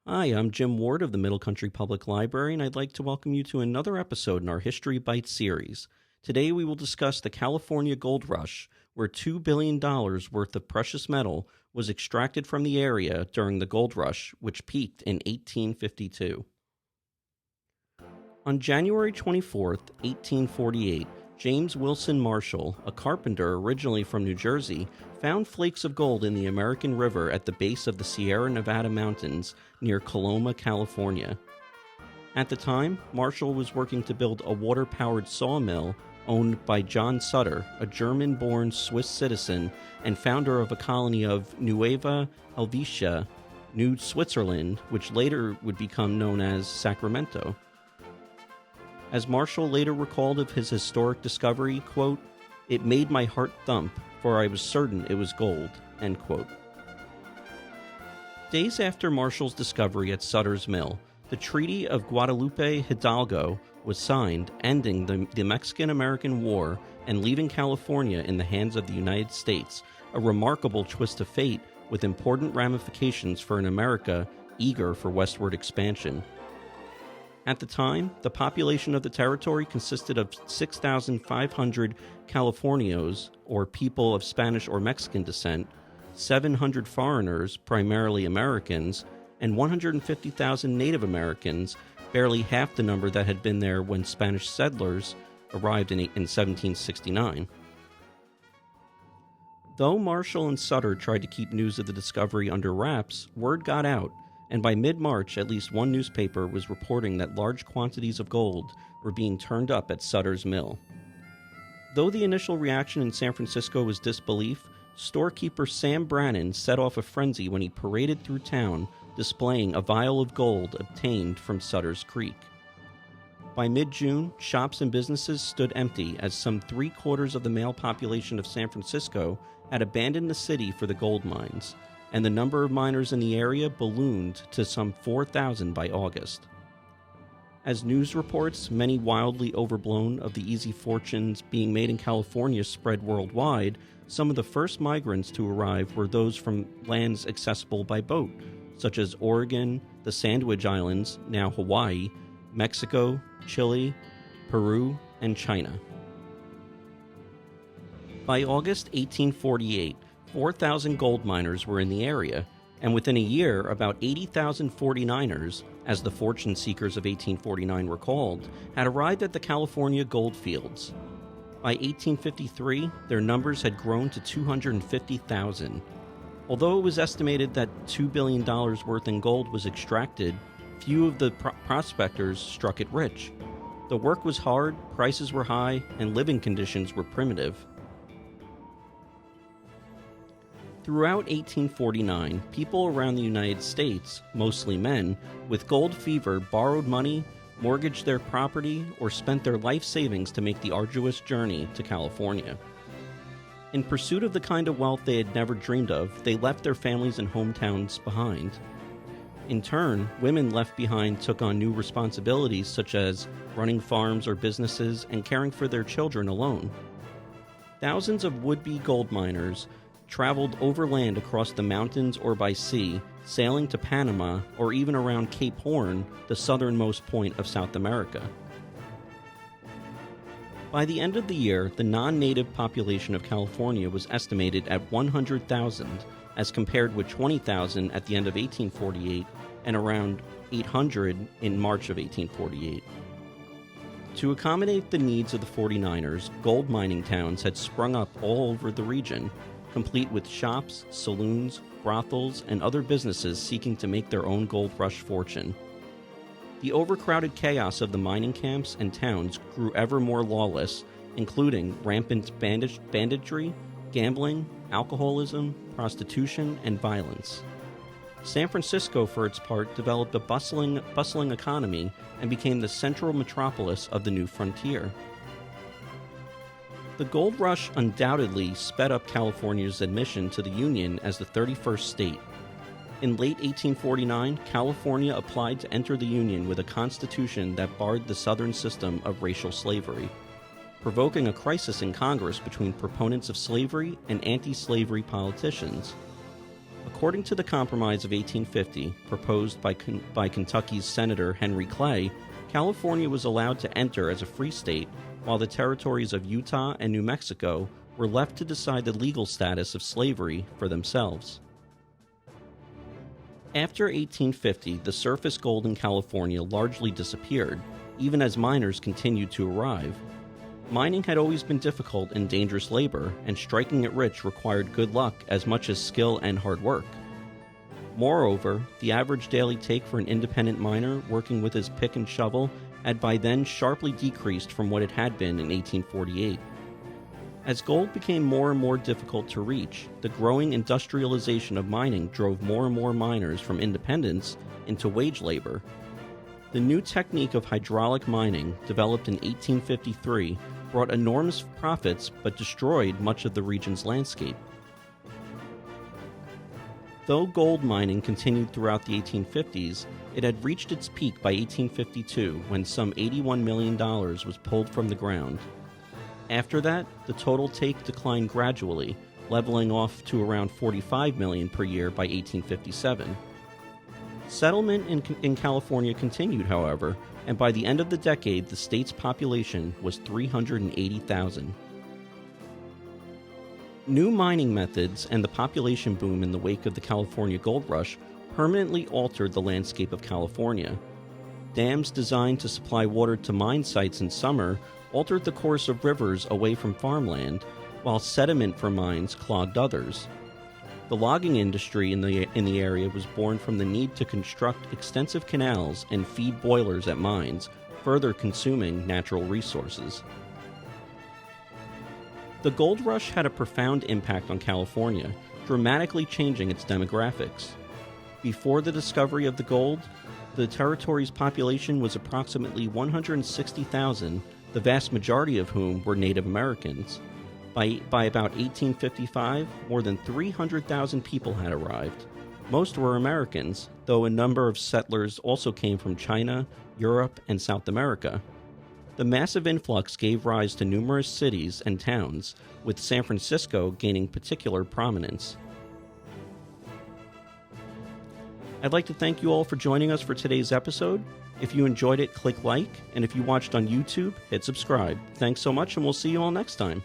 Hi, I'm Jim Ward of the Middle Country Public Library, and I'd like to welcome you to another episode in our History Bites series. Today we will discuss the California Gold Rush, where $2 billion worth of precious metal was extracted from the area during the gold rush, which peaked in 1852. On January 24th, 1848, James Wilson Marshall, a carpenter originally from New Jersey, found flakes of gold in the American River at the base of the Sierra Nevada mountains near Coloma, California. At the time, Marshall was working to build a water-powered sawmill owned by John Sutter, a German-born Swiss citizen and founder of a colony of Nueva Helvetia, New Switzerland, which later would become known as Sacramento. As Marshall later recalled of his historic discovery, quote, "It made my heart thump, for I was certain it was gold," end quote. Days after Marshall's discovery at Sutter's Mill, the Treaty of Guadalupe Hidalgo was signed, ending the Mexican-American War and leaving California in the hands of the United States, a remarkable twist of fate with important ramifications for an America eager for westward expansion. At the time, the population of the territory consisted of 6,500 Californios, or people of Spanish or Mexican descent, 700 foreigners, primarily Americans, and 150,000 Native Americans, barely half the number that had been there when Spanish settlers arrived in 1769. Though Marshall and Sutter tried to keep news of the discovery under wraps, word got out, and by mid-March at least one newspaper was reporting that large quantities of gold were being turned up at Sutter's Mill. Though the initial reaction in San Francisco was disbelief, storekeeper Sam Brannan set off a frenzy when he paraded through town displaying a vial of gold obtained from Sutter's Creek. By mid-June, shops and businesses stood empty as some 3/4 of the male population of San Francisco had abandoned the city for the gold mines, and the number of miners in the area ballooned to some 4,000 by August. As news reports, many wildly overblown, of the easy fortunes being made in California spread worldwide, some of the first migrants to arrive were those from lands accessible by boat, such as Oregon, the Sandwich Islands, now Hawaii, Mexico, Chile, Peru, and China. By August 1848, 4,000 gold miners were in the area, and within a year, about 80,000 49ers, as the fortune seekers of 1849 were called, had arrived at the California gold fields. By 1853, their numbers had grown to 250,000. Although it was estimated that $2 billion worth in gold was extracted, few of the prospectors struck it rich. The work was hard, prices were high, and living conditions were primitive. Throughout 1849, people around the United States, mostly men, with gold fever borrowed money, mortgaged their property, or spent their life savings to make the arduous journey to California. In pursuit of the kind of wealth they had never dreamed of, they left their families and hometowns behind. In turn, women left behind took on new responsibilities such as running farms or businesses and caring for their children alone. Thousands of would-be gold miners traveled overland across the mountains or by sea, sailing to Panama or even around Cape Horn, the southernmost point of South America. By the end of the year, the non-native population of California was estimated at 100,000, as compared with 20,000 at the end of 1848 and around 800 in March of 1848. To accommodate the needs of the 49ers, gold mining towns had sprung up all over the region, complete with shops, saloons, brothels, and other businesses seeking to make their own gold rush fortune. The overcrowded chaos of the mining camps and towns grew ever more lawless, including rampant banditry, gambling, alcoholism, prostitution, and violence. San Francisco, for its part, developed a bustling economy and became the central metropolis of the new frontier. The gold rush undoubtedly sped up California's admission to the Union as the 31st state. In late 1849, California applied to enter the Union with a constitution that barred the Southern system of racial slavery, provoking a crisis in Congress between proponents of slavery and anti-slavery politicians. According to the Compromise of 1850, proposed by Kentucky's Senator Henry Clay, California was allowed to enter as a free state, while the territories of Utah and New Mexico were left to decide the legal status of slavery for themselves. After 1850, the surface gold in California largely disappeared, even as miners continued to arrive. Mining had always been difficult and dangerous labor, and striking it rich required good luck as much as skill and hard work. Moreover, the average daily take for an independent miner working with his pick and shovel had by then sharply decreased from what it had been in 1848. As gold became more and more difficult to reach, the growing industrialization of mining drove more and more miners from independence into wage labor. The new technique of hydraulic mining, developed in 1853, brought enormous profits but destroyed much of the region's landscape. Though gold mining continued throughout the 1850s, it had reached its peak by 1852 when some $81 million was pulled from the ground. After that, the total take declined gradually, leveling off to around $45 million per year by 1857. Settlement in California continued, however, and by the end of the decade, the state's population was 380,000. New mining methods and the population boom in the wake of the California Gold Rush permanently altered the landscape of California. Dams designed to supply water to mine sites in summer altered the course of rivers away from farmland, while sediment from mines clogged others. The logging industry in the area was born from the need to construct extensive canals and feed boilers at mines, further consuming natural resources. The gold rush had a profound impact on California, dramatically changing its demographics. Before the discovery of the gold, the territory's population was approximately 160,000, the vast majority of whom were Native Americans. By about 1855, more than 300,000 people had arrived. Most were Americans, though a number of settlers also came from China, Europe, and South America. The massive influx gave rise to numerous cities and towns, with San Francisco gaining particular prominence. I'd like to thank you all for joining us for today's episode. If you enjoyed it, click like, and if you watched on YouTube, hit subscribe. Thanks so much, and we'll see you all next time.